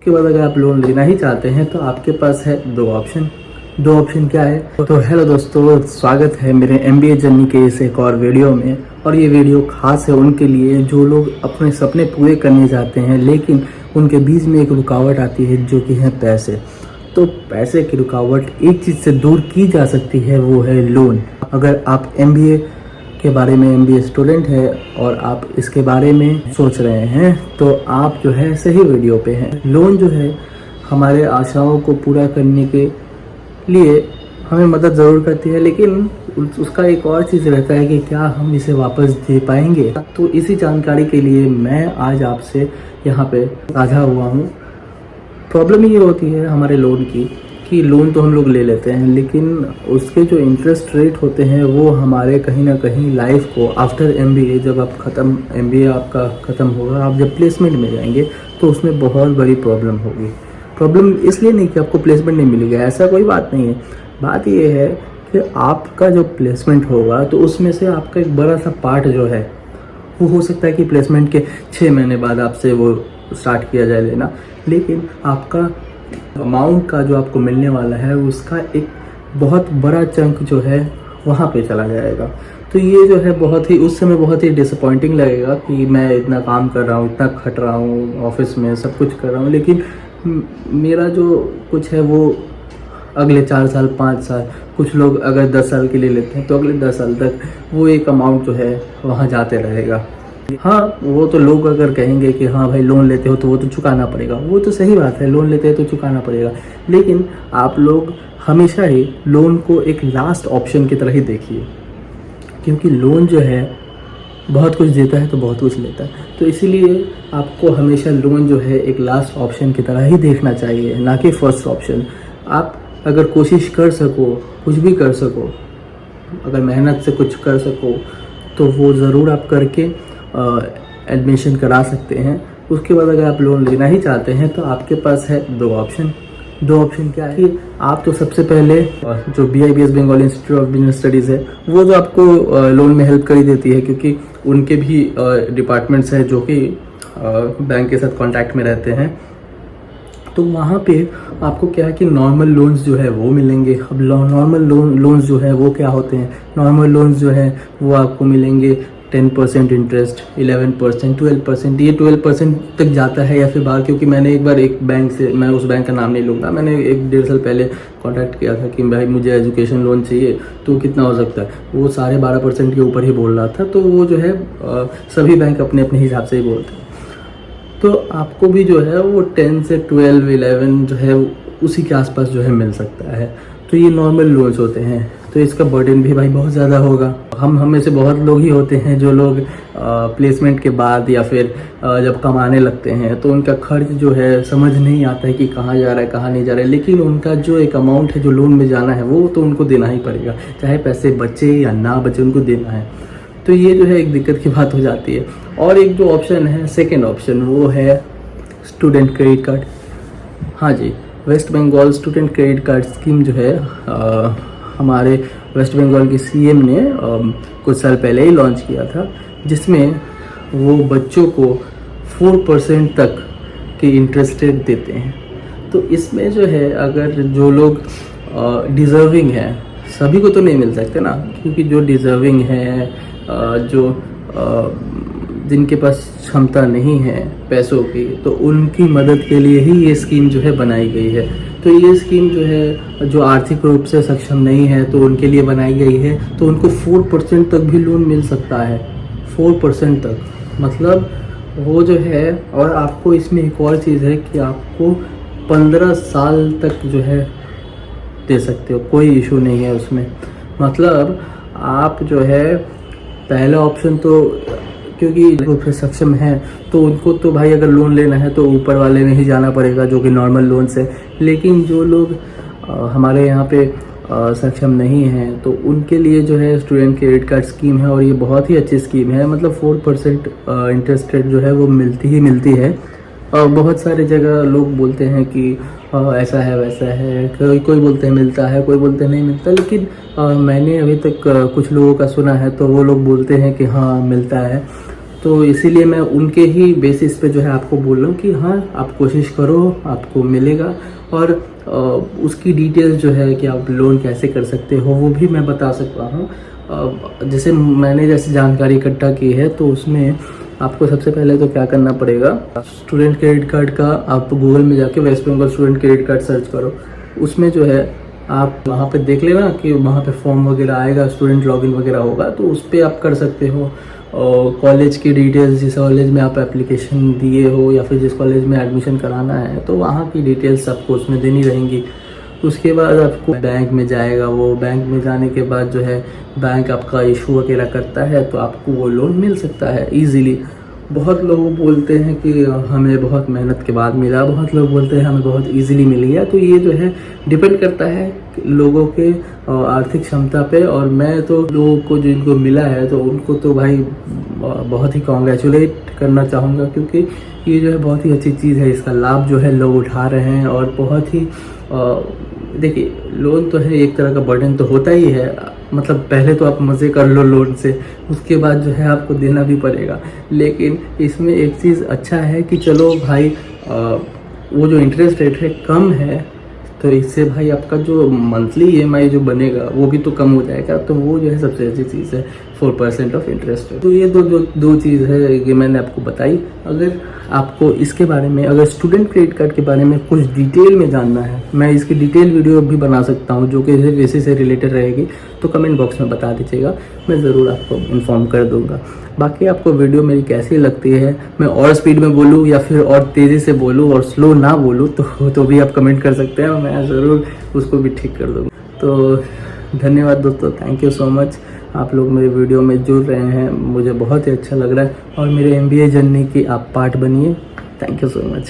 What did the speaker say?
उसके बाद अगर आप लोन लेना ही चाहते हैं तो आपके पास है दो ऑप्शन क्या है। तो हेलो दोस्तों, स्वागत है मेरे MBA जर्नी के इस एक और वीडियो में। और ये वीडियो खास है उनके लिए जो लोग अपने सपने पूरे करने चाहते हैं लेकिन उनके बीच में एक रुकावट आती है जो कि है पैसे। तो पैसे की रुकावट एक चीज़ से दूर की जा सकती है, वो है लोन। अगर आप MBA के बारे में MBA स्टूडेंट है और आप इसके बारे में सोच रहे हैं तो आप जो है सही वीडियो पे हैं। लोन जो है हमारे आशाओं को पूरा करने के लिए हमें मदद ज़रूर करती है, लेकिन उसका एक और चीज़ रहता है कि क्या हम इसे वापस दे पाएंगे। तो इसी जानकारी के लिए मैं आज आपसे यहाँ पे साझा हुआ हूँ। प्रॉब्लम ये होती है हमारे लोन की कि लोन तो हम लोग ले लेते हैं लेकिन उसके जो इंटरेस्ट रेट होते हैं वो हमारे कहीं ना कहीं लाइफ को आफ्टर MBA, जब आप MBA आपका ख़त्म होगा, आप जब प्लेसमेंट में जाएंगे तो उसमें बहुत बड़ी प्रॉब्लम होगी। प्रॉब्लम इसलिए नहीं कि आपको प्लेसमेंट नहीं मिलेगा, ऐसा कोई बात नहीं है। बात ये है कि आपका जो प्लेसमेंट होगा तो उसमें से आपका एक बड़ा सा पार्ट जो है वो हो सकता है कि प्लेसमेंट के 6 महीने बाद आपसे वो स्टार्ट किया जाए लेना, लेकिन आपका अमाउंट का जो आपको मिलने वाला है उसका एक बहुत बड़ा चंक जो है वहाँ पे चला जाएगा। तो ये जो है बहुत ही उस समय बहुत ही डिसअपॉइंटिंग लगेगा कि मैं इतना काम कर रहा हूँ, इतना खट रहा हूँ, ऑफिस में सब कुछ कर रहा हूँ, लेकिन मेरा जो कुछ है वो अगले 4 साल 5 साल, कुछ लोग अगर 10 साल के लिए लेते हैं तो अगले 10 साल तक वो एक अमाउंट जो है वहाँ जाते रहेगा। हाँ, वो तो लोग अगर कहेंगे कि हाँ भाई लोन लेते हो तो वो तो चुकाना पड़ेगा, वो तो सही बात है, लोन लेते हैं तो चुकाना पड़ेगा, लेकिन आप लोग हमेशा ही लोन को एक लास्ट ऑप्शन की तरह ही देखिए, क्योंकि लोन जो है बहुत कुछ देता है तो बहुत कुछ लेता है। तो इसीलिए आपको हमेशा लोन जो है एक लास्ट ऑप्शन की तरह ही देखना चाहिए, ना कि फर्स्ट ऑप्शन। आप अगर कोशिश कर सको, कुछ भी कर सको, अगर मेहनत से कुछ कर सको तो वो ज़रूर आप करके एडमिशन करा सकते हैं। उसके बाद अगर आप लोन लेना ही चाहते हैं तो आपके पास है दो ऑप्शन क्या है कि आप तो सबसे पहले जो BIBS Bengal Institute of Business Studies है वो जो आपको लोन में हेल्प कर ही देती है, क्योंकि उनके भी डिपार्टमेंट्स हैं जो कि बैंक के साथ कांटेक्ट में रहते हैं। तो वहाँ पे आपको क्या है कि नॉर्मल लोन्स जो है वो मिलेंगे। अब नॉर्मल लोन्स जो है वो क्या होते हैं, नॉर्मल लोन्स जो है वो आपको मिलेंगे 10% इंटरेस्ट, 11%, 12%, ये 12% तक जाता है या फिर बाहर, क्योंकि मैंने एक बार एक बैंक से, मैं उस बैंक का नाम नहीं लूँगा, मैंने 1-1.5 साल पहले कांटेक्ट किया था कि भाई मुझे एजुकेशन लोन चाहिए तो कितना हो सकता है, वो 12.5% के ऊपर ही बोल रहा था। तो वो जो है सभी बैंक अपने अपने हिसाब से ही बोलते हैं। तो आपको भी जो है वो 10 से 12, 11 जो है उसी के आसपास जो है मिल सकता है। तो ये नॉर्मल लोन्स होते हैं, तो इसका बर्डन भी भाई बहुत ज़्यादा होगा। हम में से बहुत लोग ही होते हैं जो लोग प्लेसमेंट के बाद या फिर जब कमाने लगते हैं तो उनका खर्च जो है समझ नहीं आता है कि कहाँ जा रहा है कहाँ नहीं जा रहा है, लेकिन उनका जो एक अमाउंट है जो लोन में जाना है वो तो उनको देना ही पड़ेगा, चाहे पैसे बचे या ना बचे, उनको देना है। तो ये जो है एक दिक्कत की बात हो जाती है। और एक जो ऑप्शन है, सेकेंड ऑप्शन, वो है स्टूडेंट क्रेडिट कार्ड। हाँ जी, West Bengal student credit card scheme जो है हमारे वेस्ट बंगाल की CM ने कुछ साल पहले ही लॉन्च किया था, जिसमें वो बच्चों को 4% तक की इंटरेस्ट रेट देते हैं। तो इसमें जो है अगर जो लोग डिज़र्विंग हैं, सभी को तो नहीं मिल सकते ना, क्योंकि जो डिज़र्विंग है, जो जिनके पास क्षमता नहीं है पैसों की, तो उनकी मदद के लिए ही ये स्कीम जो है बनाई गई है। तो ये स्कीम जो है जो आर्थिक रूप से सक्षम नहीं है तो उनके लिए बनाई गई है। तो उनको 4% तक भी लोन मिल सकता है, 4% तक, मतलब वो जो है। और आपको इसमें एक और चीज़ है कि आपको 15 साल तक जो है दे सकते हो, कोई इशू नहीं है उसमें। मतलब आप जो है पहला ऑप्शन तो, क्योंकि रूप से सक्षम है तो उनको तो भाई अगर लोन लेना है तो ऊपर वाले में ही जाना पड़ेगा जो कि नॉर्मल लोन से। लेकिन जो लोग हमारे यहाँ पे सक्षम नहीं हैं तो उनके लिए जो है स्टूडेंट क्रेडिट कार्ड स्कीम है, और ये बहुत ही अच्छी स्कीम है। मतलब 4% इंटरेस्ट रेट जो है वो मिलती है। बहुत सारे जगह लोग बोलते हैं कि ऐसा है वैसा है, कोई बोलते हैं मिलता है, कोई बोलते हैं नहीं मिलता, लेकिन मैंने अभी तक कुछ लोगों का सुना है तो वो लोग बोलते हैं कि हाँ मिलता है। तो इसीलिए मैं उनके ही बेसिस पे जो है आपको बोल रहा हूँ कि हाँ, आप कोशिश करो, आपको मिलेगा। और उसकी डिटेल्स जो है कि आप लोन कैसे कर सकते हो वो भी मैं बता सकता हूँ। जैसे मैंने जैसे जानकारी इकट्ठा की है, तो उसमें आपको सबसे पहले तो क्या करना पड़ेगा, स्टूडेंट क्रेडिट कार्ड का आप गूगल में जाके West Bengal student credit card search करो। उसमें जो है आप वहाँ पे देख लेना कि वहाँ पे फॉर्म वगैरह आएगा, स्टूडेंट लॉगिन वगैरह होगा, तो उस पर आप कर सकते हो। और कॉलेज की डिटेल्स, जिस कॉलेज में आप एप्लीकेशन दिए हो या फिर जिस कॉलेज में एडमिशन कराना है, तो वहाँ की डिटेल्स आपको उसमें देनी रहेंगी। उसके बाद आपको बैंक में जाएगा, वो बैंक में जाने के बाद जो है बैंक आपका इशू वगैरह करता है, तो आपको वो लोन मिल सकता है ईज़िली। बहुत लोग बोलते हैं कि हमें बहुत मेहनत के बाद मिला, बहुत लोग बोलते हैं हमें बहुत इजीली मिल गया। तो ये जो है डिपेंड करता है लोगों के आर्थिक क्षमता पे। और मैं तो लोगों को जिनको मिला है तो उनको तो भाई बहुत ही कॉन्ग्रेचुलेट करना चाहूँगा, क्योंकि ये जो है बहुत ही अच्छी चीज़ है। इसका लाभ जो है लोग उठा रहे हैं और बहुत ही देखिए, लोन तो है एक तरह का बर्डन तो होता ही है। मतलब पहले तो आप मज़े कर लो लोन से, उसके बाद जो है आपको देना भी पड़ेगा। लेकिन इसमें एक चीज़ अच्छा है कि चलो भाई, वो जो इंटरेस्ट रेट है कम है, तो इससे भाई आपका जो मंथली EMI जो बनेगा वो भी तो कम हो जाएगा। तो वो जो है सबसे अच्छी चीज़ है, 4% ऑफ इंटरेस्ट। तो ये दो चीज़ है ये मैंने आपको बताई। अगर आपको इसके बारे में, अगर स्टूडेंट क्रेडिट कार्ड के बारे में कुछ डिटेल में जानना है, मैं इसकी डिटेल वीडियो भी बना सकता हूँ जो कि इसी से रिलेटेड रहेगी, तो कमेंट बॉक्स में बता दीजिएगा, मैं ज़रूर आपको इन्फॉर्म कर दूँगा। बाकी आपको वीडियो मेरी कैसी लगती है, मैं और स्पीड में बोलूँ या फिर और तेज़ी से बोलूँ और स्लो ना बोलूँ, तो भी आप कमेंट कर सकते हैं, मैं ज़रूर उसको भी ठीक कर दूँगा। तो धन्यवाद दोस्तों, थैंक यू सो मच। आप लोग मेरे वीडियो में जुड़ रहे हैं, मुझे बहुत ही अच्छा लग रहा है। और मेरे MBA जर्नी की आप पार्ट बनिए। Thank you so much.